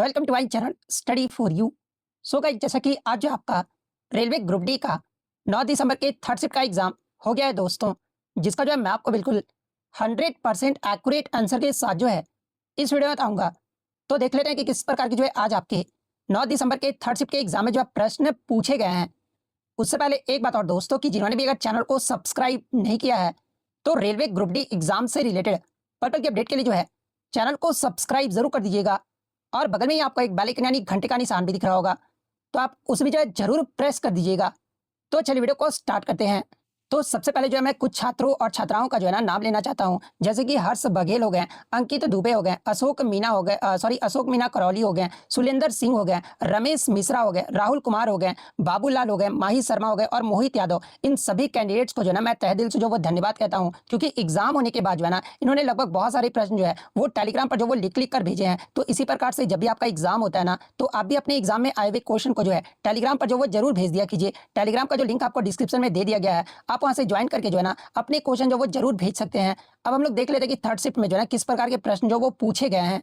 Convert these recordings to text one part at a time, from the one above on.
Welcome to my channel study for you. So guys, जैसा कि आज जो आपका रेलवे ग्रुप डी का 9 दिसंबर के थर्ड शिफ्ट का एग्जाम हो गया है दोस्तों, जिसका जो है मैं आपको बिल्कुल 100% एक्यूरेट आंसर के साथ जो है इस वीडियो में बताऊंगा। तो देख लेते हैं कि किस प्रकार की जो है आज आपके 9 दिसंबर के थर्ड शिफ्ट के एग्जाम में जो प्रश्न पूछे गए हैं। उससे पहले एक बात और दोस्तों, कि जिन्होंने भी अगर चैनल को सब्सक्राइब नहीं किया है तो रेलवे ग्रुप डी एग्जाम से रिलेटेड पर्पल की अपडेट के लिए जो है चैनल को सब्सक्राइब जरूर कर दीजिएगा, और बगल में ही आपको एक बेल आइकन यानी घंटे का निशान भी दिख रहा होगा, तो आप उस भी जो है जरूर प्रेस कर दीजिएगा। तो चलिए वीडियो को स्टार्ट करते हैं। तो सबसे पहले जो है मैं कुछ छात्रों और छात्राओं का जो है ना नाम लेना चाहता हूं, जैसे कि हर्ष बघेल हो गए, अंकित दुबे हो गए, अशोक मीना हो गए, अशोक मीना करौली हो गए, सुलेंदर सिंह हो गए, रमेश मिश्रा हो गए, राहुल कुमार हो गए, बाबूलाल हो गए, माही शर्मा हो गए और मोहित यादव। इन सभी कैंडिडेट्स को जो है ना मैं तहे दिल से जो वो धन्यवाद कहता हूँ, क्योंकि एग्जाम होने के बाद जो है ना इन्होंने लगभग बहुत सारे प्रश्न जो है वो टेलीग्राम पर जो वो लिख लिख कर भेजे हैं। तो इसी प्रकार से जब भी आपका एग्जाम होता है ना, तो आप भी अपने एग्जाम में आए हुए क्वेश्चन को जो है टेलीग्राम पर जो वो जरूर भेज दिया कीजिए। टेलीग्राम का जो लिंक आपको डिस्क्रिप्शन में दे दिया गया है, आप वहां से ज्वाइन करके जो है ना अपने क्वेश्चन जो वो जरूर भेज सकते हैं। अब हम लोग देख लेते हैं कि थर्ड शिफ्ट में जो है किस प्रकार के प्रश्न जो वो पूछे गए हैं।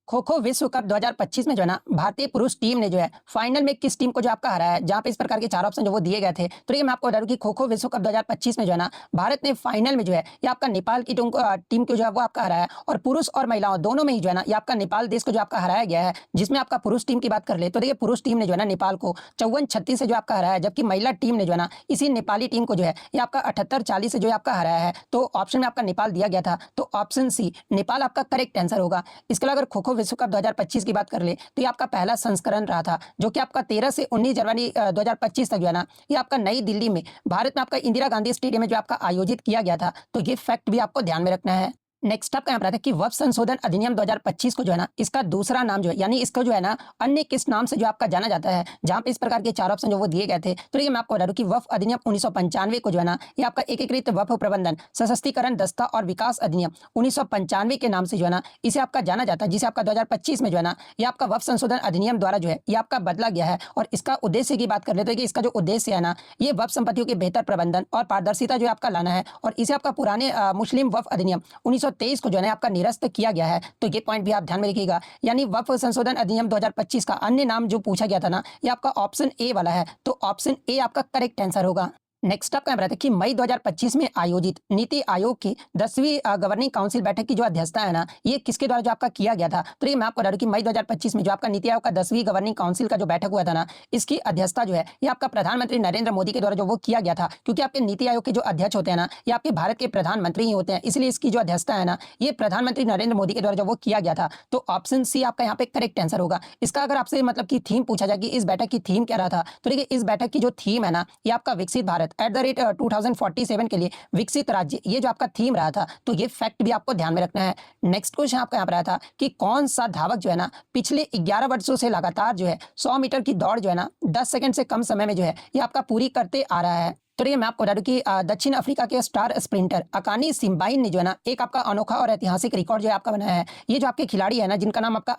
खो खो विश्व कप 2025 में जो है ना भारतीय पुरुष टीम ने जो है फाइनल में किस टीम को जो आपका हराया है, जहां पे इस प्रकार के चार ऑप्शन जो वो दिए गए थे। तो ये मैं आपको बता दूं कि खो खो विश्व कप 2025 में जो है ना भारत ने फाइनल में जो है ये आपका नेपाल की टीम को जो है वो आपका हराया, और पुरुष और महिलाओं दोनों में ही जो है ना ये आपका नेपाल देश को जो आपका हराया गया है। जिसमें आपका पुरुष टीम की बात कर ले तो देखिए पुरुष टीम ने जो है ना नेपाल को 54-36 से जो आपका हराया है, जबकि महिला टीम ने जो है ना इसी नेपाली टीम को जो है ये आपका 78-40 से जो है आपका हराया है। तो ऑप्शन में आपका नेपाल दिया गया था, तो ऑप्शन सी नेपाल आपका करेक्ट आंसर होगा। इसके अलावा अगर खो खो विश्व कप 2025 की बात कर ले तो ये आपका पहला संस्करण रहा था, जो कि आपका 13 से 19 जनवरी 2025 तक जो है ना ये आपका नई दिल्ली में भारत में आपका इंदिरा गांधी स्टेडियम में जो आपका आयोजित किया गया था। तो ये फैक्ट भी आपको ध्यान में रखना है। नेक्स्ट आपका यहाँ पर आता है कि वक्फ संशोधन अधिनियम 2025 को जो है ना इसका दूसरा नाम जो है, यानी इसको जो है ना अन्य किस नाम से जो आपका जाना जाता है, जहां पे इस प्रकार के चार ऑप्शन जो वो दिए गए थे। तो ये मैं आपको बता दूं कि वक्फ अधिनियम 1995 को जो है ना ये आपका एकीकृत वक्फ प्रबंधन सशक्तिकरण दस्ता और विकास अधिनियम 1995 के नाम से जो है ना इसे आपका जाना जाता है, जिसे आपका 2025 में जो है ना ये आपका वक्फ संशोधन अधिनियम द्वारा जो है ये आपका बदला गया है। और इसका उद्देश्य की बात कर लेते हैं कि इसका जो उद्देश्य है ना ये वक्फ संपत्तियों के बेहतर प्रबंधन और पारदर्शिता जो आपका लाना है, और इसे आपका पुराने मुस्लिम वक्फ अधिनियम 1923 को जो है आपका निरस्त किया गया है। तो ये पॉइंट भी आप ध्यान में रखिएगा। यानी वक्फ संशोधन अधिनियम 2025 का अन्य नाम जो पूछा गया था ना ये आपका ऑप्शन ए वाला है, तो ऑप्शन ए आपका करेक्ट आंसर होगा। नेक्स्ट आपका रहता है कि मई 2025 में आयोजित नीति आयोग की 10वीं गवर्निंग काउंसिल बैठक की जो अध्यक्षता है ना ये किसके द्वारा जो आपका किया गया था। तो ये मैं आपको बता दूं कि मई 2025 में जो आपका नीति आयोग का 10वीं गवर्निंग काउंसिल का जो बैठक हुआ था ना इसकी अध्यक्षता जो है ये आपका प्रधानमंत्री नरेंद्र मोदी के द्वारा जो वो किया गया था, क्योंकि आपके नीति आयोग के जो अध्यक्ष होते हैं ना ये आपके भारत के प्रधानमंत्री ही होते हैं, इसलिए इसकी जो अध्यक्षता है ना ये प्रधानमंत्री नरेंद्र मोदी के द्वारा जो वो किया गया था। तो ऑप्शन सी आपका यहाँ पे करेक्ट आंसर होगा। इसका अगर आपसे मतलब की थीम पूछा जाए कि इस बैठक की थीम क्या रहा था, तो देखिए इस बैठक की जो थीम है ना ये आपका विकसित भारत @ 2047 के लिए विकसित राज्य, ये जो आपका थीम रहा था। तो ये फैक्ट भी आपको ध्यान में रखना है। नेक्स्ट क्वेश्चन आपका यहाँ पर आया था कि कौन सा धावक जो है ना पिछले 11 वर्षों से लगातार जो है 100 मीटर की दौड़ जो है ना 10 सेकंड से कम समय में जो है ये आपका पूरी करते आ रहा है। तो ये मैं आपको बता दूं कि दक्षिण अफ्रीका के स्टार स्प्रिंटर अकानी सिम्बाइन ने जो है ना एक आपका अनोखा और ऐतिहासिक रिकॉर्ड जो है आपका बनाया है। ये जो आपके खिलाड़ी है ना जिनका नाम आपका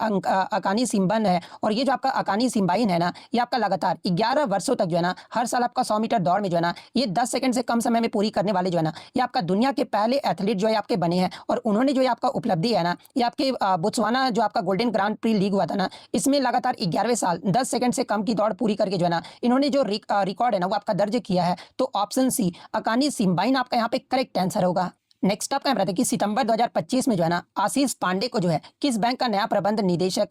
अकानी सिम्बन है, और ये जो आपका अकानी सिम्बाइन है ना ये आपका लगातार 11 वर्षों तक जो है ना हर साल आपका 100 मीटर दौड़ में जो है ना ये 10 सेकंड से कम समय में पूरी करने वाले जो है ना ये आपका दुनिया के पहले एथलीट जो है आपके बने हैं। और उन्होंने जो है आपका उपलब्धि है ना ये आपके बोत्सवाना जो आपका गोल्डन ग्रांड प्री लीग हुआ था ना इसमें लगातार 11वें साल 10 सेकंड से कम की दौड़ पूरी करके जो है ना इन्होंने जो रिकॉर्ड है ना वो आपका दर्ज किया है। तो ऑप्शन सी अकानी सिम्बाइन आपका यहाँ पे करेक्ट आंसर होगा। नेक्स्ट आपका यहाँ रहता है कि सितंबर 2025 में जो है ना आशीष पांडे को जो है किस बैंक का नया प्रबंध निदेशक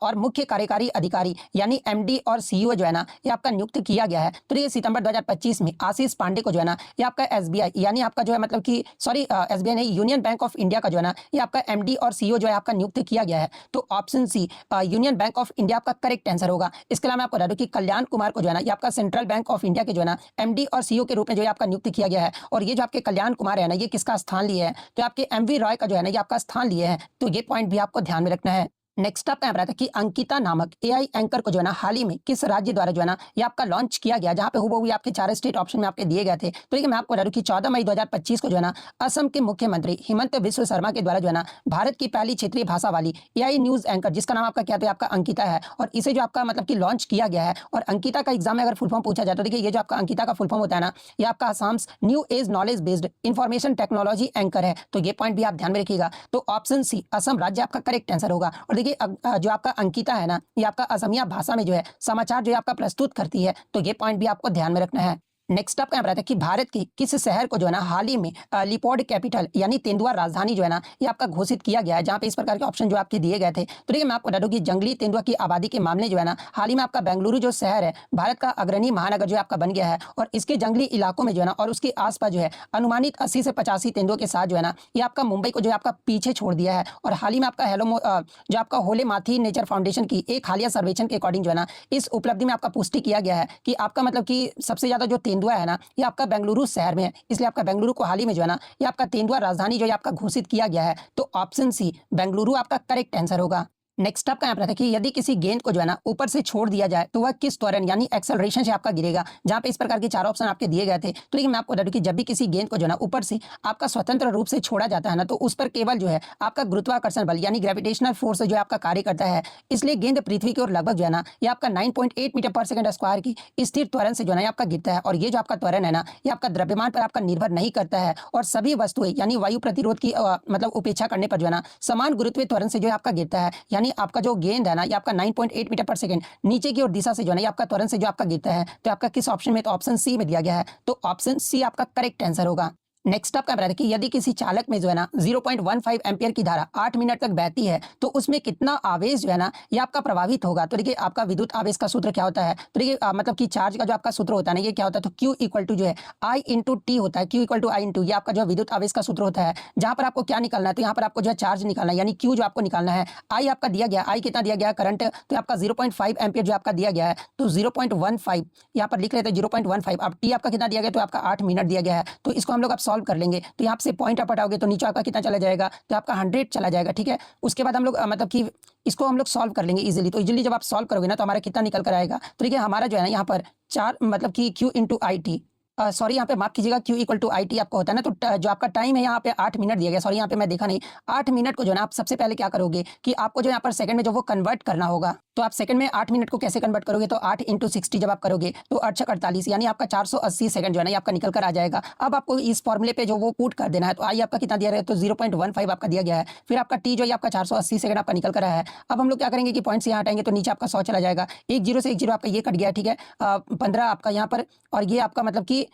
और मुख्य कार्यकारी अधिकारी यानी एमडी और सीईओ जो है ना ये आपका नियुक्त किया गया है। तो ये सितंबर 2025 में आशीष पांडे को जो है ना ये आपका एसबीआई यानी आपका जो है मतलब कि एसबीआई नहीं, यूनियन बैंक ऑफ इंडिया का जो है ना ये आपका एमडी और सीईओ जो है आपका नियुक्त किया गया है। तो option C union bank of India आपका करेक्ट आंसर होगा। इसके अलावा मैं आपको बता दूं कि कल्याण कुमार को जो है ना ये आपका सेंट्रल बैंक ऑफ इंडिया के जो है ना एमडी और सीईओ के रूप में जो है आपका नियुक्त किया गया है। और ये जो आपके कल्याण कुमार है ना ये किसका स्थान लिए है, तो आपके एमवी रॉय का जो है ना ये आपका स्थान लिए हैं। तो ये पॉइंट भी आपको ध्यान में रखना है। नेक्स्ट आपका यहाँ था कि अंकिता नामक एआई एंकर को जो है ना हाल ही में किस राज्य द्वारा जो है ना ये आपका लॉन्च किया गया, जहां पे हुबहू आपके 4 स्टेट ऑप्शन में आपके दिए गए थे। तो मैं आपको बता दूं कि 14 मई 2025 को जो है ना असम के मुख्यमंत्री हिमंत बिस्व शर्मा के द्वारा जो है ना भारत की पहली क्षेत्रीय भाषा वाली एआई न्यूज एंकर, जिसका नाम आपका क्या था आपका अंकिता है, और इसे जो आपका मतलब कि लॉन्च किया गया है। और अंकिता का एग्जाम में अगर फुल फॉर्म पूछा जाए तो देखिए ये जो आपका अंकिता का फुल फॉर्म होता है ना ये आपका Assam's new age knowledge based information technology anchor है। तो ये पॉइंट भी आप ध्यान में रखिएगा। तो ऑप्शन सी असम राज्य आपका करेक्ट आंसर होगा। और देखिए देखिए जो आपका अंकिता है ना, ये आपका असमिया भाषा में जो है समाचार जो है आपका प्रस्तुत करती है, तो ये पॉइंट भी आपको ध्यान में रखना है। नेक्स्ट आपका यहाँ पर आता है कि भारत की किस शहर को जो है ना हाल ही में लिपोड कैपिटल यानी तेंदुआ राजधानी जो है ना ये आपका घोषित किया गया है, जहाँ पे इस प्रकार के ऑप्शन जो आपके दिए गए थे। तो देखिए मैं आपको बता दूं कि जंगली तेंदुआ की आबादी के मामले जो है ना हाल ही में आपका बेंगलुरु जो शहर है भारत का अग्रणी महानगर जो है आपका बन गया है, और इसके जंगली इलाकों में जो है ना और उसके आसपास जो है अनुमानित 80 से 85 तेंदुओं के साथ जो है ना ये आपका मुंबई को जो है आपका पीछे छोड़ दिया है। और हाल ही में आपका जो आपका होले माथी नेचर फाउंडेशन की एक हालिया सर्वेक्षण के अकॉर्डिंग जो है ना इस उपलब्धि में आपका पुष्टि किया गया है कि आपका मतलब कि सबसे ज्यादा जो तेंदुआ है ना ये आपका बेंगलुरु शहर में है, इसलिए आपका बेंगलुरु को हाल ही में जो है ना ये आपका तेंदुआ राजधानी जो है आपका घोषित किया गया है। तो ऑप्शन सी बेंगलुरु आपका करेक्ट आंसर होगा। नेक्स्ट आपका यहाँ पर था कि यदि किसी गेंद को जो है ना ऊपर से छोड़ दिया जाए तो वह किस त्वरण यानी एक्सेलरेशन से आपका गिरेगा, जहां पे इस प्रकार के चार ऑप्शन आपके दिए गए थे। तो लेकिन मैं आपको बता दूं कि जब भी किसी गेंद को जो है ना ऊपर से आपका स्वतंत्र रूप से छोड़ा जाता है ना तो उस पर केवल जो है आपका गुरुत्वाकर्षण बल यानी ग्रेविटेशनल फोर्स जो है आपका कार्य करता है, इसलिए गेंद पृथ्वी की ओर लगभग जो है ना ये आपका 9.8 मीटर पर सेकंड स्क्वायर की स्थिर त्वरण से जो है ना ये आपका गिरता है। और ये जो आपका त्वरण है ना ये आपका द्रव्यमान पर आपका निर्भर नहीं करता है, और सभी वस्तुएं यानी वायु प्रतिरोध की मतलब उपेक्षा करने पर जो है ना समान गुरुत्वीय त्वरण से जो है आपका गिरता है। यानी आपका जो गेंद है ना ये आपका 9.8 मीटर पर सेकंड नीचे की ओर दिशा से जो है ना ये आपका त्वरण से जो आपका गिरता है। तो आपका किस ऑप्शन में, तो ऑप्शन सी में दिया गया है, तो ऑप्शन सी आपका करेक्ट आंसर होगा। नेक्स्ट आपका बता कि यदि किसी चालक में जो है ना 0.15 एम्पियर की धारा 8 मिनट तक बहती है तो उसमें कितना आवेश जो है ना ये आपका प्रभावित होगा। तो देखिए आपका विद्युत आवेश का सूत्र क्या होता है, तो देखिए मतलब कि चार्ज का जो आपका सूत्र होता है ना ये क्या होता है, तो Q इक्वल टू जो है I इंटू टी होता है। Q equal to I into ये आपका जो विद्युत आवेश का सूत्र होता है। जहां पर आपको क्या निकालना है, तो यहाँ पर आपको जो है चार्ज निकालना है यानी Q जो आपको निकालना है। I आपका दिया गया, I कितना दिया गया करंट, तो आपका 0.5 एम्पियर जो आपका दिया गया है, तो 0.15 यहाँ पर लिख लेते हैं 0.15। अब टी आपका कितना दिया गया, तो आपका 8 मिनट दिया गया है। तो इसको हम लोग आप सॉल्व कर लेंगे, तो यहाँ से पॉइंट आप हटाओगे तो नीचे आपका कितना चला जाएगा, तो आपका 100 चला जाएगा। ठीक है, उसके बाद हम लोग मतलब कि इसको हम लोग सॉल्व कर लेंगे इजीली। तो इजीली जब आप सॉल्व करोगे ना तो हमारा कितना निकल कर आएगा, तो देखिए हमारा जो है ना यहाँ पर 4 मतलब कि Q into I T, sorry यहाँ पे माफ कीजिएगा Q equal to I T आपका होता है ना, तो जो आपका टाइम है यहाँ पे 8 मिनट दिया गया, सॉरी यहाँ पे मैं देखा नहीं। 8 मिनट को जो है ना आप सबसे पहले क्या करोगे कि आपको जो यहाँ पर सेकंड में जो वो कन्वर्ट करना होगा। तो आप सेकंड में 8 मिनट को कैसे कन्वर्ट करोगे, तो 8 इंटू 60 जब आप करोगे तो 8×48 यानी आपका 480 सेकंड जो है ना आपका निकल कर आ जाएगा। अब आपको इस फॉर्मुले पे जो वो पुट कर देना है, तो आई आपका कितना दिया गया है, तो 0.15 आपका दिया गया है। फिर आपका टी जो है आपका 480 सेकंड आपका निकल कर आया है। अब हम लोग क्या करेंगे कि पॉइंट से यहाँ हटाएंगे तो नीचे आपका 100 चला जाएगा। 1 0 से 1 0 आपका ये कट गया, ठीक है। 15 आपका यहाँ पर, और ये आपका मतलब कि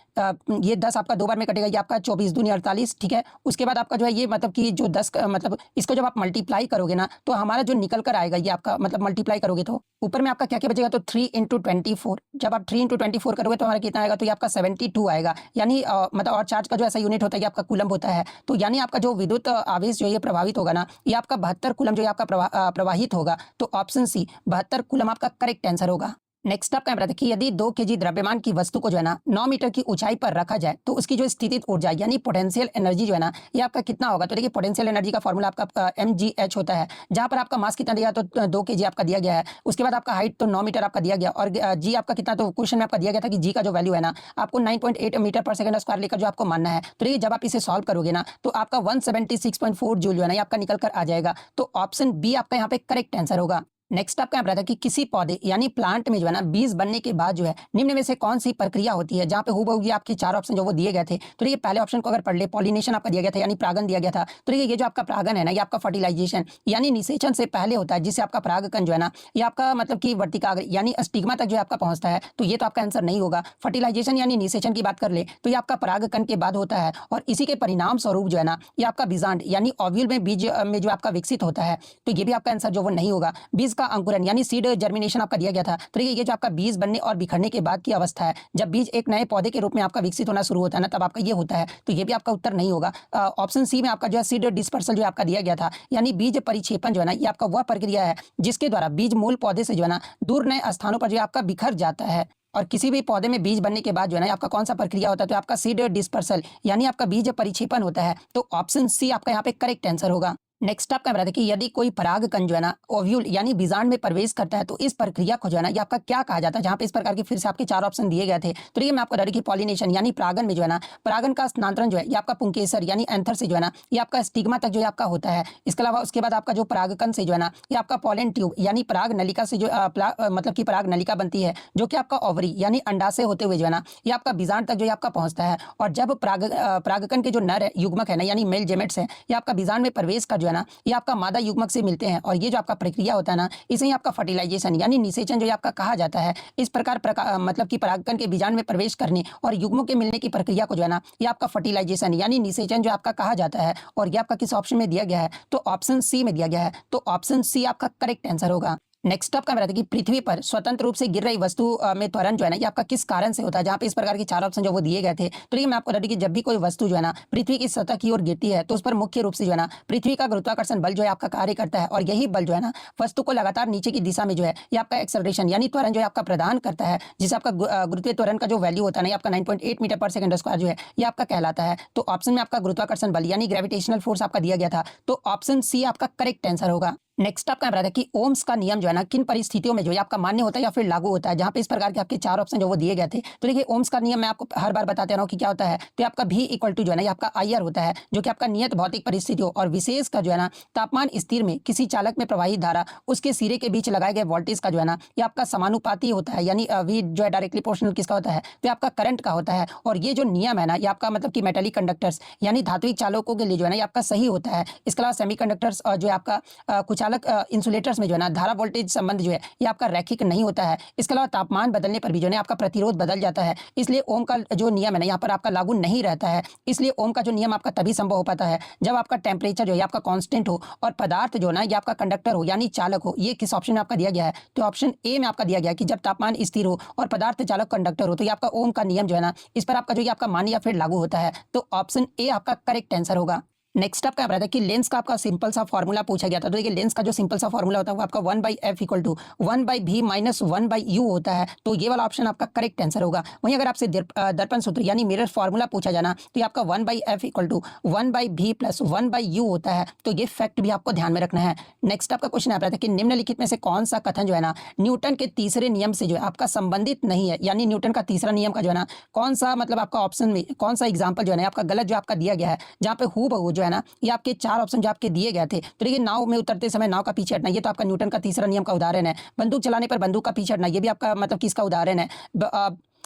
ये 10 आपका 2 बार में कटेगा, ये आपका 24 दूनी 48, ठीक है। उसके बाद आपका जो है ये मतलब कि जो 10 मतलब इसको जब आप मल्टीप्लाई करोगे ना तो हमारा जो निकल कर आएगा ये आपका मतलब मल्टीप्लाई करोगे तो ऊपर में आपका क्या क्या बचेगा, तो 3 इंटू 24। जब आप 3 इंटू 24 करोगे तो हमारा कितना आएगा, तो ये आपका 72 आएगा। यानी मतलब और चार्ज का जो ऐसा यूनिट होता है ये आपका कूलम होता है। तो यानी आपका जो विद्युत आवेश जो ये प्रभावित होगा ना ये आपका 72 कूलम जो है आपका प्रवाहित होगा। तो ऑप्शन सी 72 कूलम आपका करेक्ट आंसर होगा। नेक्स्ट आपका बता कि यदि 2 केजी द्रव्यमान की वस्तु को जो है ना 9 मीटर की ऊंचाई पर रखा जाए तो उसकी जो स्थितिज ऊर्जा यानी पोटेंशियल एनर्जी जो है ना ये आपका कितना होगा। तो देखिए पोटेंशियल एनर्जी का फॉर्मूला आपका mgh होता है, जहां पर आपका मास कितना दिया, तो 2 केजी आपका दिया गया है। उसके बाद आपका हाइट तो 9 मीटर आपका दिया गया, और जी आपका कितना, तो क्वेश्चन में आपका दिया गया था कि जी का जो वैल्यू है ना आपको 9.8 मीटर पर सेकंड स्क्वायर लेकर जो आपको मानना है। तो देखिए जब आप इसे सॉल्व करोगे ना तो आपका 176.4 जूल जो है ना आपका निकल कर आ जाएगा। तो ऑप्शन बी आपका यहाँ पे करेक्ट आंसर होगा। नेक्स्ट आपका यहाँ पर कि किसी पौधे यानी प्लांट में जो है ना बीज बनने के बाद जो है निम्न में से कौन सी प्रक्रिया होती है, जहाँ पे हूबहू ये आपके 4 ऑप्शन जो वो दिए गए थे। तो ये पहले ऑप्शन को अगर पढ़ ले, पॉलिनेशन आपका दिया गया था यानी परागन दिया गया था। तो ये जो आपका परागन है ना ये आपका फर्टिलाइजेशन यानी निषेचन से पहले होता है, जिससे आपका परागकण जो है ना ये आपका मतलब कि वर्तिकाग्र यानी स्टिग्मा तक जो है आपका पहुंचता है। तो ये तो आपका आंसर नहीं होगा। फर्टिलाइजेशन यानी निषेचन की बात कर ले तो ये आपका परागकण के बाद होता है, और इसी के परिणाम स्वरूप जो है ना ये आपका बीजांड यानी ओव्यूल में बीज में जो आपका विकसित होता है। तो ये भी आपका आंसर जो वो नहीं होगा। बीज का अंकुरन यानी सीड जर्मिनेशन आपका दिया गया था। तो ये जो आपका बीज बनने और बिखरने के बाद की अवस्था है, जब बीज एक नए पौधे के रूप में आपका विकसित होना शुरू होता है ना तब आपका ये होता है। तो ये भी आपका उत्तर नहीं होगा। ऑप्शन सी में आपका जो है सीड डिस्पर्सल जो आपका दिया गया था यानी बीज परिक्षेपण जो है ना ये आपका वह प्रक्रिया है जिसके द्वारा बीज मूल पौधे से जो है ना दूर नए स्थानों पर जो आपका बिखर जाता है। और किसी भी पौधे में बीज बनने के बाद जो है ना आपका कौन सा प्रक्रिया होता है, तो आपका सीड डिस्पर्सल यानी आपका बीज परिक्षेपण होता है। तो ऑप्शन सी आपका यहाँ पे करेक्ट आंसर होगा। नेक्स्ट आपका बता दें कि यदि कोई परागकण जो है ना ओव्यूल यानी बीजांड में प्रवेश करता है तो इस प्रक्रिया को जो है ना ये आपका क्या कहा जाता है, जहां पे इस प्रकार के फिर से आपके 4 ऑप्शन दिए गए थे। तो ये मैं आपको बता दूं कि पॉलिनेशन यानी परागन में जो है ना परागन का स्थानांतरण जो है ये आपका पुंकेसर यानी एंथर से जो है ना ये आपका स्टिग्मा तक जो है आपका होता है। इसके अलावा उसके बाद आपका जो परागकण से जो है ना ये आपका पॉलन ट्यूब यानी पराग नलिका से जो मतलब कि पराग नलिका बनती है, जो कि आपका ओवरी यानी अंडा से होते हुए जो है ना ये आपका बीजांड तक जो है आपका पहुंचता है। और जब परागकण के जो नर युग्मक है ना यानी मेल जेमेट्स है ये आपका बीजांड में प्रवेश कर जो है ना ये आपका मादा युग्मक से मिलते हैं और ये जो आपका प्रक्रिया होता है ना इसे ही आपका फर्टिलाइजेशन यानी निषेचन जो आपका कहा जाता है। इस प्रकार मतलब कि परागकण के बीजांड में प्रवेश करने और युग्मों के मिलने की प्रक्रिया को जो है ना ये आपका फर्टिलाइजेशन यानी निषेचन जो आपका कहा जाता है। और ये आपका किस ऑप्शन में दिया गया है? तो ऑप्शन सी में दिया गया है। तो ऑप्शन सी आपका करेक्ट आंसर होगा। नेक्स्ट आपका बताते हैं कि पृथ्वी पर स्वतंत्र रूप से गिर रही वस्तु में त्वरण जो है ना ये आपका किस कारण से होता है? जहाँ पे इस प्रकार के चार ऑप्शन जो वो दिए गए थे। तो ये मैं आपको बता दूं कि जब भी कोई वस्तु जो है ना पृथ्वी की सतह की ओर गिरती है तो उस पर मुख्य रूप से जो है ना पृथ्वी का गुरुत्वाकर्षण बल जो है आपका कार्य करता है। और यही बल जो है ना वस्तु को लगातार नीचे की दिशा में जो है ये आपका एक्सेलरेशन यानी त्वरण जो है आपका प्रदान करता है, जिसे आपका गुरुत्वीय त्वरण का जो वैल्यू होता है ना आपका 9.8 मीटर पर सेकंड स्क्वायर जो है ये आपका कहलाता है। तो ऑप्शन में आपका गुरुत्वाकर्षण बल यानी ग्रेविटेशनल फोर्स आपका दिया गया था। तो ऑप्शन सी आपका करेक्ट आंसर होगा। नेक्स्ट आपका बताया कि ओम्स का नियम जो है ना किन परिस्थितियों में जो है आपका मान्य होता है या फिर लागू होता है? जहाँ पे इस प्रकार के आपके चार ऑप्शन जो वो दिए गए थे। तो देखिए ओम्स का नियम मैं आपको हर बार बताते रहा हूँ कि क्या होता है। तो आपका V इक्वल टू जो है ना ये आपका IR होता है, जो कि आपका नियत भौतिक परिस्थितियों और विशेष का जो है ना तापमान स्थिर में किसी चालक में प्रवाहित धारा उसके सिरे के बीच लगाए गए वोल्टेज का जो है ना ये आपका समानुपाती होता है। यानी V जो है डायरेक्टली प्रोपोर्शनल किसका होता है? तो आपका करंट का होता है। और ये जो नियम है ना ये आपका मतलब कि मेटेलिक कंडक्टर्स यानी धात्विक चालकों के लिए जो है ना ये आपका सही होता है। इसके अलावा सेमीकंडक्टर्स और जो है आपका कुचालक इंसुलेटर में जो है ना धारा वोल्टेज संबंध जो है ये आपका रैखिक नहीं होता है। इसके अलावा तापमान बदलने पर भी जो है आपका प्रतिरोध बदल जाता है। इसलिए ओम का जो नियम है ना यहाँ पर आपका लागू नहीं रहता है। इसलिए ओम का जो नियम आपका तभी संभव हो पाता है जब आपका टेम्परेचर जो है आपका कांस्टेंट हो और पदार्थ जो ना ये आपका कंडक्टर हो यानी चालक हो। ये किस ऑप्शन में आपका दिया गया है? तो ऑप्शन ए में आपका दिया गया है कि जब तापमान स्थिर हो और पदार्थ चालक कंडक्टर हो तो ये आपका ओम का नियम जो है ना इस पर आपका जो आपका मान्य या फिर लागू होता है। तो ऑप्शन ए आपका करेक्ट आंसर होगा। नेक्स्ट आपका बताया कि लेंस का आपका सिंपल सा फॉर्मूला पूछा गया था। तो देखिए लेंस का जो सिंपल सा फॉर्मूला होता है वो आपका 1/f equal to 1/v minus 1/u होता है। तो ये वाला ऑप्शन आपका करेक्ट आंसर होगा। वहीं अगर आपसे दर्पण सूत्र यानी मिरर फॉर्मूला पूछा जाना तो ये आपका 1/f equal to 1/v plus 1/u होता है। तो ये फैक्ट भी आपको ध्यान में रखना है। नेक्स्ट आपका क्वेश्चन आ रहा था कि निम्नलिखित में से कौन सा कथन जो है ना न्यूटन के तीसरे नियम से जो है आपका संबंधित नहीं है? यानी न्यूटन का तीसरा नियम का जो है ना कौन सा मतलब आपका ऑप्शन में कौन सा एग्जाम्पल जो है ना आपका गलत जो आपका दिया गया है, जहाँ पे हूबहू जो है ना ये आपके चार ऑप्शन जो आपके दिए गए थे। तो देखिए नाव में उतरते समय नाव का पीछे हटना, ये तो आपका न्यूटन का तीसरा नियम का उदाहरण है। बंदूक चलाने पर बंदूक का पीछे हटना, ये भी आपका मतलब किसका उदाहरण है।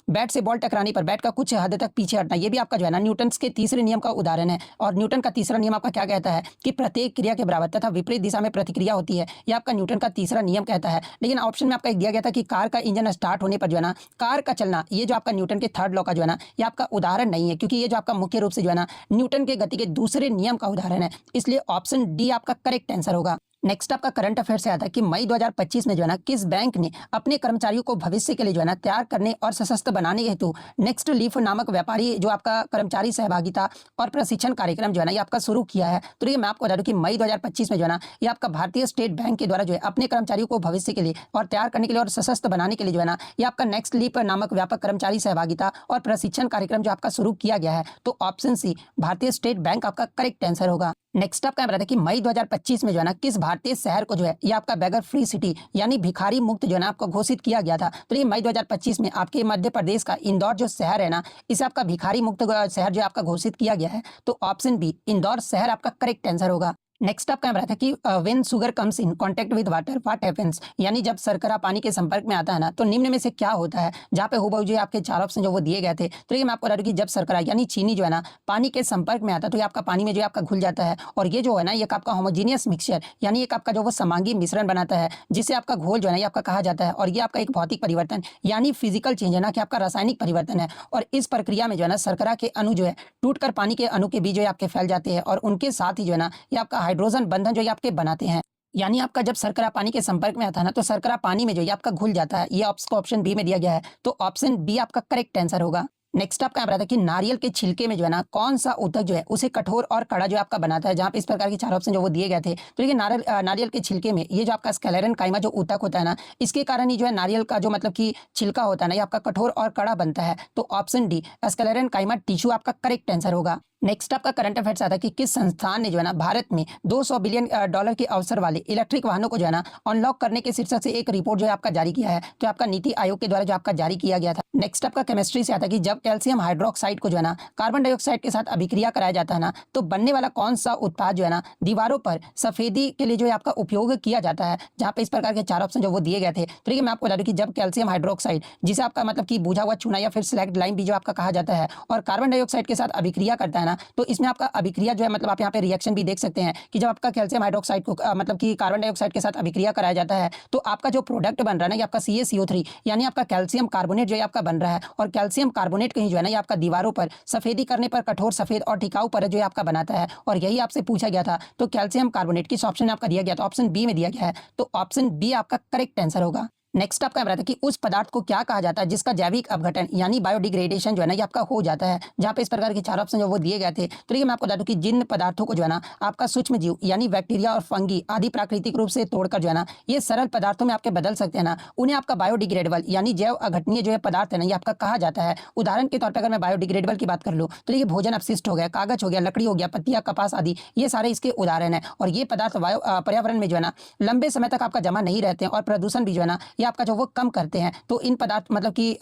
बैट से बॉल टकराने पर बैट का कुछ हद तक पीछे हटना, ये भी आपका जो है ना न्यूटन के तीसरे नियम का उदाहरण है। और न्यूटन का तीसरा नियम आपका क्या कहता है कि प्रत्येक क्रिया के बराबर तथा विपरीत दिशा में प्रतिक्रिया होती है। ये आपका न्यूटन का तीसरा नियम कहता है। लेकिन ऑप्शन में आपका एक दिया गया था कि कार का इंजन स्टार्ट होने पर जो है ना कार का चलना, ये जो आपका न्यूटन के थर्ड लॉ का जो है ना ये आपका उदाहरण नहीं है, क्योंकि ये जो आपका मुख्य रूप से जो है ना न्यूटन के गति के दूसरे नियम का उदाहरण है। इसलिए ऑप्शन डी आपका करेक्ट आंसर होगा। नेक्स्ट आपका करंट अफेयर से आता है कि मई 2025 में जो है ना किस बैंक ने अपने कर्मचारियों को भविष्य के लिए जो है ना तैयार करने और सशक्त बनाने के हेतु नेक्स्ट लीफ नामक व्यापारी जो आपका कर्मचारी सहभागिता और प्रशिक्षण कार्यक्रम जो है ना ये आपका शुरू किया है। तो ये मैं आपको बता दूं कि मई 2025 में जो है ना ये आपका भारतीय स्टेट बैंक के द्वारा जो है अपने कर्मचारियों को भविष्य के लिए और तैयार करने के लिए और सशक्त बनाने के लिए जो है ना ये आपका नेक्स्ट लीफ नामक व्यापक कर्मचारी सहभागिता और प्रशिक्षण कार्यक्रम जो आपका शुरू किया गया है। तो ऑप्शन सी भारतीय स्टेट बैंक आपका करेक्ट आंसर होगा। नेक्स्ट आपका बताया कि मई 2025 में जो है ना किस भारतीय शहर को जो है ये आपका बेगर फ्री सिटी यानी भिखारी मुक्त जो है ना आपको घोषित किया गया था। तो ये मई 2025 में आपके मध्य प्रदेश का इंदौर जो शहर है ना इसे आपका भिखारी मुक्त शहर जो आपका घोषित किया गया है। तो ऑप्शन बी इंदौर शहर आपका करेक्ट आंसर होगा। नेक्स्ट आपका बताया था कि when sugar comes in contact with water what happens, यानी जब शर्करा पानी के संपर्क में आता है ना तो निम्न में से क्या होता है? जहाँ पे हूबहू जो आपके चार ऑप्शन जो वो दिए गए थे। तो ये मैं आपको बता दूं कि जब शर्करा यानी चीनी जो है ना पानी के संपर्क में आता है तो ये आपका पानी में जो आपका घुल जाता है और ये जो है ना एक आपका होमोजीनियस मिक्सचर यानी एक आपका जो वो समांगी मिश्रण बनाता है, जिसे आपका घोल जो है ना ये आपका कहा जाता है। और ये आपका एक भौतिक परिवर्तन यानी फिजिकल चेंज है ना कि आपका रासायनिक परिवर्तन है। और इस प्रक्रिया में जो है ना शर्करा के अणु जो है टूटकर पानी के अणु के बीच जो है आपके फैल जाते हैं और उनके साथ ही जो है ना ये आपका हाइड्रोजन बंधन जो आपके बनाते हैं। यानी आपका जब शर्करा पानी के संपर्क में आता है ना तो शर्करा पानी में जो ये आपका घुल जाता है। ये ऑप्शन बी में दिया गया है। तो ऑप्शन बी आपका करेक्ट आंसर होगा। नेक्स्ट आपका बताया था कि नारियल के छिलके में जो है ना कौन सा ऊतक जो है उसे कठोर और कड़ा जो आपका बनाता है? जहाँ पे इस प्रकार के चार ऑप्शन जो वो दिए गए थे। तो ये नारियल के छिलके में ये जो आपका स्क्लेरन काइमा जो ऊतक होता है ना इसके कारण ही जो है नारियल का जो मतलब कि छिलका होता है ना ये आपका कठोर और कड़ा बनता है। तो ऑप्शन डी स्क्लेरन काइमा टिश्यू आपका करेक्ट आंसर होगा। नेक्स्ट आपका करंट अफेयर्स आता है कि किस संस्थान ने जो है ना भारत में $200 बिलियन के अवसर वाले इलेक्ट्रिक वाहनों को जो है ना अनलॉक करने के शीर्षक से एक रिपोर्ट जो है आपका जारी किया है? तो आपका नीति आयोग के द्वारा जो आपका जारी किया गया था। नेक्स्ट आपका केमिस्ट्री से आता है कि जब कैल्शियम हाइड्रोक्साइड को जो है ना कार्बन डाइऑक्साइड के साथ अभिक्रिया कराया जाता है ना तो बनने वाला कौन सा उत्पाद जो है ना दीवारों पर सफेदी के लिए जो है आपका उपयोग किया जाता है? जहाँ पे इस प्रकार के चार ऑप्शन जो वो दिए गए थे। तो ये मैं आपको बता दूं कि जब कैल्शियम हाइड्रोक्साइड जिसे आपका मतलब कि बुझा हुआ चूना या फिर स्लैग्ड लाइम भी जो आपका कहा जाता है और कार्बन डाइऑक्साइड के साथ अभिक्रिया करता है ना, तो इसमें आपका अभिक्रिया जो है मतलब आप यहाँ पे रिएक्शन भी देख सकते हैं कि जब आपका कैल्शियम हाइड्रोक्साइड को मतलब कि कार्बन डाइऑक्साइड के साथ अभिक्रिया कराया जाता है तो आपका जो प्रोडक्ट बन रहा है ना, ये आपका CaCO3 यानी आपका कैल्शियम कार्बोनेट जो है आपका बन रहा है। और कैल्शियम कार्बोनेट कहीं जो है ना, ये आपका दीवारों पर सफेदी करने पर कठोर सफेद और टिकाऊ परत जो है आपका बनाता है। और यही आपसे पूछा गया था। तो कैल्शियम कार्बोनेट किस ऑप्शन में आपका दिया गया? तो ऑप्शन बी में दिया गया है। तो ऑप्शन बी आपका करेक्ट आंसर होगा। नेक्स्ट आपका बताया कि उस पदार्थ को क्या कहा जाता है जिसका जैविक अपघटन यानी बायोडिग्रेडेशन जो है ना, ये आपका हो जाता है। जहाँ पे इस प्रकार के 4 ऑप्शन जो वो दिए गए थे। तो ये मैं आपको बता दूं कि जिन पदार्थों को जो है ना आपका सूक्ष्म जीव यानी बैक्टीरिया और फंगी आदि प्राकृतिक रूप से तोड़कर जो है ना ये सरल पदार्थों में आपके बदल सकते हैं ना, उन्हें आपका बायोडिग्रेडेबल यानी जैव अघटनीय जो है पदार्थ है ना, ये आपका कहा जाता है। उदाहरण के तौर पर अगर मैं बायोडिग्रेडेबल की बात कर लूँ तो ये भोजन अपशिष्ट हो गया, कागज हो गया, लकड़ी हो गया, पत्तियां, कपास आदि, ये सारे इसके उदाहरण है। और ये पदार्थ पर्यावरण में जो है ना लंबे समय तक आपका जमा नहीं रहते हैं और प्रदूषण भी जो है ना ये आपका जो वो कम करते हैं। तो इन पदार्थ मतलब कि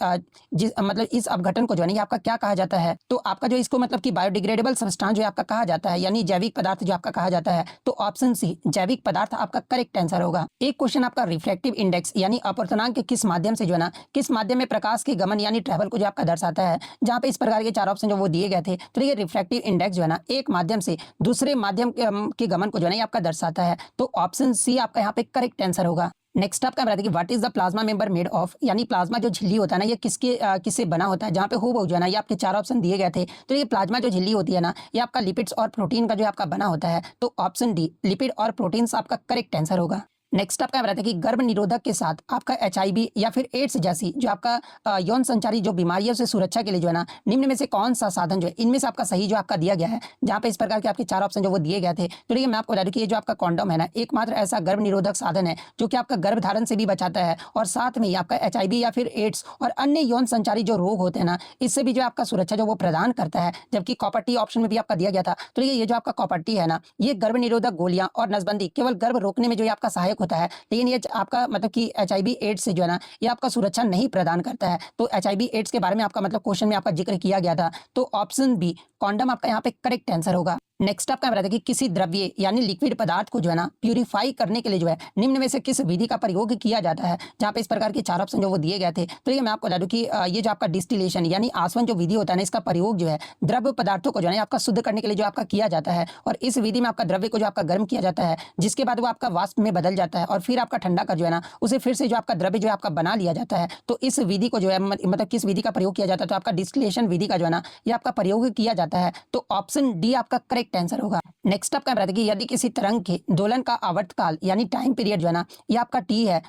मतलब इस अपघटन को जो है ना आपका क्या कहा जाता है? तो आपका जो इसको मतलब कि बायोडिग्रेडेबल सब्सटेंस जो आपका कहा जाता है यानी जैविक पदार्थ जो आपका कहा जाता है। तो ऑप्शन सी जैविक पदार्थ आपका करेक्ट आंसर होगा। एक क्वेश्चन आपका रिफ्रैक्टिव इंडेक्स यानी अपवर्तनांक के किस माध्यम से जो है ना किस माध्यम में प्रकाश के गमन यानी ट्रैवल को जो आपका दर्शाता है। जहाँ पे इस प्रकार के 4 ऑप्शन जो वो दिए गए थे। तो ये रिफ्रैक्टिव इंडेक्स जो है ना एक माध्यम से दूसरे माध्यम के गमन को जो है ना ये आपका दर्शाता है। तो ऑप्शन सी आपका यहाँ पे करेक्ट आंसर होगा। नेक्स्ट आपका बताते कि what is the plasma member made of यानी प्लाज्मा जो झिल्ली होता है ना ये किससे बना होता है। जहाँ पे हो जो है ना ये आपके 4 ऑप्शन दिए गए थे। तो ये प्लाज्मा जो झिल्ली होती है ना ये आपका लिपिड्स और प्रोटीन का जो आपका बना होता है। तो ऑप्शन डी लिपिड और प्रोटीन्स आपका करेक्ट आंसर होगा। नेक्स्ट आपका बताते हैं कि गर्भ निरोधक के साथ आपका HIV या फिर एड्स जैसी जो आपका यौन संचारी जो बीमारियों से सुरक्षा के लिए जो है ना निम्न में से कौन सा साधन जो है इनमें से आपका सही जो आपका दिया गया है। जहाँ पे इस प्रकार के आपके 4 ऑप्शन जो वो दिए गए थे। तो देखिए मैं आपको बता दूं कि ये जो आपका कॉन्डोम है ना एकमात्र ऐसा गर्भ निरोधक साधन है जो कि आपका गर्भधारण से भी बचाता है और साथ में ही आपका HIV या फिर एड्स और अन्य यौन संचारी जो रोग होते हैं ना इससे भी जो आपका सुरक्षा जो वो प्रदान करता है। जबकि कॉपर टी ऑप्शन में भी आपका दिया गया था। तो ये जो आपका कॉपर टी है ना ये गर्भ निरोधक गोलियां और नसबंदी केवल गर्भ रोकने में जो आपका सहायक होता है, लेकिन ये आपका मतलब कि HIV एड्स से जो है ना ये आपका सुरक्षा नहीं प्रदान करता है। तो HIV एड्स के बारे में आपका मतलब क्वेश्चन में आपका जिक्र किया गया था। तो ऑप्शन बी कॉन्डम आपका यहाँ पे करेक्ट आंसर होगा। नेक्स्ट आपका बताते हैं कि किसी द्रव्य यानी लिक्विड पदार्थ को जो है ना प्यूरिफाई करने के लिए जो है निम्न में से किस विधि का प्रयोग किया जाता है। जहाँ पे इस प्रकार के 4 ऑप्शन जो वो दिए गए थे। तो ये मैं आपको बता दूं कि ये जो आपका डिस्टिलेशन यानी आसवन जो विधि होता है ना इसका प्रयोग जो है द्रव्य पदार्थों को जो है आपका शुद्ध करने के लिए जो आपका किया जाता है। और इस विधि में आपका द्रव्य को जो आपका गर्म किया जाता है जिसके बाद वो आपका वाष्प में बदल जाता है और फिर आपका ठंडा कर जो है ना उसे फिर से जो आपका द्रव्य जो है आपका बना लिया जाता है। तो इस विधि को जो है मतलब किस विधि का प्रयोग किया जाता है? तो आपका डिस्टिलेशन विधि का जो है ना ये आपका प्रयोग किया जाता है। तो ऑप्शन डी आपका करेक्ट आंसर होगा। नेक्स्ट आपका बताते कि यदि किसी तरंग के दोलन का आवर्तकाल यानी टाइम पीरियड जो है ना ये आपका टी है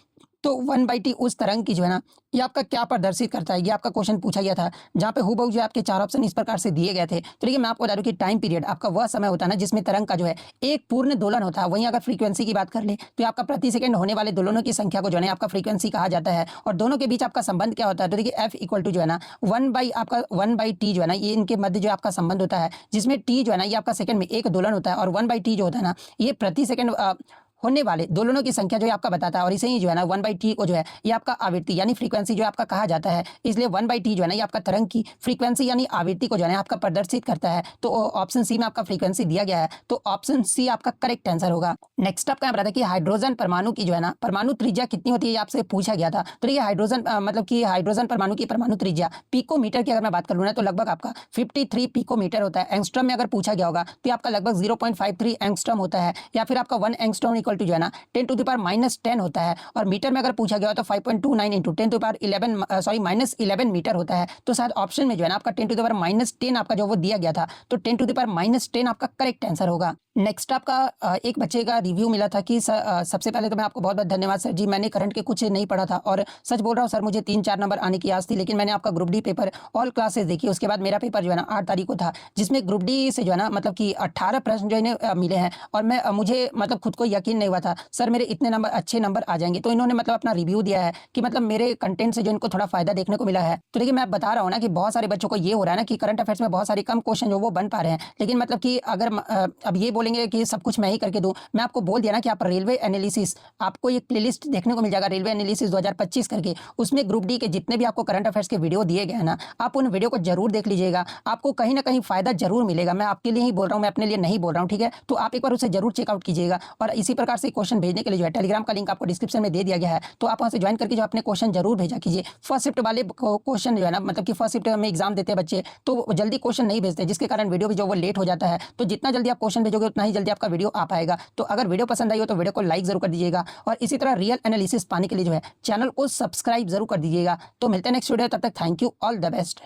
तो 1/t उस तरंग की जो है ना ये आपका क्या प्रदर्शित करता है। ये आपका क्वेश्चन पूछा गया था। जहाँ पे हूबहू जो आपके 4 ऑप्शन इस प्रकार से दिए गए थे। तो देखिए मैं आपको बता दूं कि टाइम पीरियड आपका वह समय होता है ना जिसमें तरंग का जो है एक पूर्ण दोलन होता है। वहीं अगर फ्रीक्वेंसी की बात कर ले तो आपका प्रति सेकंड होने वाले दोलनों की संख्या को जो है आपका फ्रीक्वेंसी कहा जाता है। और दोनों के बीच आपका संबंध क्या होता है? तो देखिए F इक्वल टू जो है ना 1/t जो है ना ये इनके मध्य जो आपका संबंध होता है जिसमें t जो है ना ये आपका सेकंड में एक दोलन होता है और 1/t जो होता है ना ये प्रति सेकंड होने वाले दोलनों की संख्या जो है आपका बताता है। और इसे ही जो है ना 1/t को जो है ये आपका आवृत्ति यानी फ्रीक्वेंसी जो आपका कहा जाता है। इसलिए 1/t जो है ना ये आपका तरंग की फ्रीक्वेंसी यानी आवृत्ति को जो है आपका प्रदर्शित करता है। तो ऑप्शन सी में आपका फ्रीक्वेंसी दिया गया है। तो ऑप्शन सी आपका करेक्ट आंसर होगा। नेक्स्ट आपका बताया कि हाइड्रोजन परमाणु की जो है ना परमाणु त्रिज्या कितनी होती है, ये आपसे पूछा गया था। तो ये हाइड्रोजन मतलब कि हाइड्रोजन परमाणु की परमाणु त्रिज्या पिकोमीटर की अगर मैं बात करूँ ना तो लगभग आपका 53 पिकोमीटर होता है। एंगस्ट्रॉम में अगर पूछा गया होगा तो आपका लगभग 0.53 एंगस्ट्रॉम होता है। या फिर आपका 1 एंगस्ट्रॉम इक्वल टू जो है ना 10⁻⁻10 होता है। और मीटर में अगर पूछा गया हो तो 5.29 इंटू 10⁻11 मीटर होता है। तो शायद ऑप्शन में जो है ना आपका 10⁻10 आपका जो वो दिया गया था। तो 10⁻10 आपका करेक्ट आंसर होगा। नेक्स्ट आपका एक बच्चे का रिव्यू मिला था कि सबसे पहले तो मैं आपको बहुत बहुत धन्यवाद सर जी। मैंने करंट के कुछ नहीं पढ़ा था और सच बोल रहा हूँ सर मुझे 3-4 नंबर आने की आस थी, लेकिन मैंने आपका group D paper all classes देखी। उसके बाद मेरा पेपर जो है ना 8 तारीख को था जिसमें ग्रुप डी से जो है ना मतलब कि 18 प्रश्न जो इन्हें मिले हैं। और मुझे मतलब खुद को यकीन नहीं हुआ था सर मेरे इतने नंबर अच्छे नंबर आ जाएंगे। तो इन्होंने मतलब अपना रिव्यू दिया है कि मतलब मेरे कंटेंट से जो इनको थोड़ा फायदा देखने को मिला है। तो देखिए मैं बता रहा हूँ ना कि बहुत सारे बच्चों को ये हो रहा है ना कि करंट अफेयर्स में बहुत सारे कम क्वेश्चन जो वो बन पा रहे हैं। लेकिन मतलब कि अगर अब ये बोलेंगे कि सब कुछ मैं ही करके दूं, मैं आपको बोल दिया ना कि आप रेलवे एनालिसिस आपको एक प्लेलिस्ट देखने को मिल जाएगा रेलवे एनालिसिस 2025 करके। उसमें ग्रुप डी के जितने भी आपको करंट अफेयर्स के वीडियो दिए गए हैं ना आप उन वीडियो को जरूर देख लीजिएगा। आपको कहीं ना कहीं फायदा जरूर मिलेगा। मैं आपके लिए ही बोल रहा हूँ, मैं अपने लिए नहीं बोल रहा हूँ, ठीक है। तो आप एक बार उसे जरूर चेकआउट कीजिएगा। और इसी प्रकार प्रकार से क्वेश्चन भेजने के लिए जो है टेलीग्राम का लिंक आपको डिस्क्रिप्शन में दे दिया गया है, तो आप वहाँ से ज्वाइन करके जो अपने क्वेश्चन जरूर भेजा कीजिए। फर्स्ट शिफ्ट वाले क्वेश्चन जो है ना, मतलब कि फर्स्ट शिफ्ट में एग्जाम देते हैं बच्चे, तो वो जल्दी क्वेश्चन नहीं भेजते, जिसके कारण वीडियो भी जो वो लेट हो जाता है। तो जितना जल्दी आप क्वेश्चन भेजोगे उतना ही जल्दी आपका वीडियो आ पाएगा। तो अगर वीडियो पसंद आई हो तो वीडियो को लाइक जरूर कर दीजिएगा, और इसी तरह रियल एनालिसिस पाने के लिए जो है चैनल को सब्सक्राइब जरूर कर दीजिएगा। तो मिलते हैं नेक्स्ट वीडियो, तब तक thank you, all the best.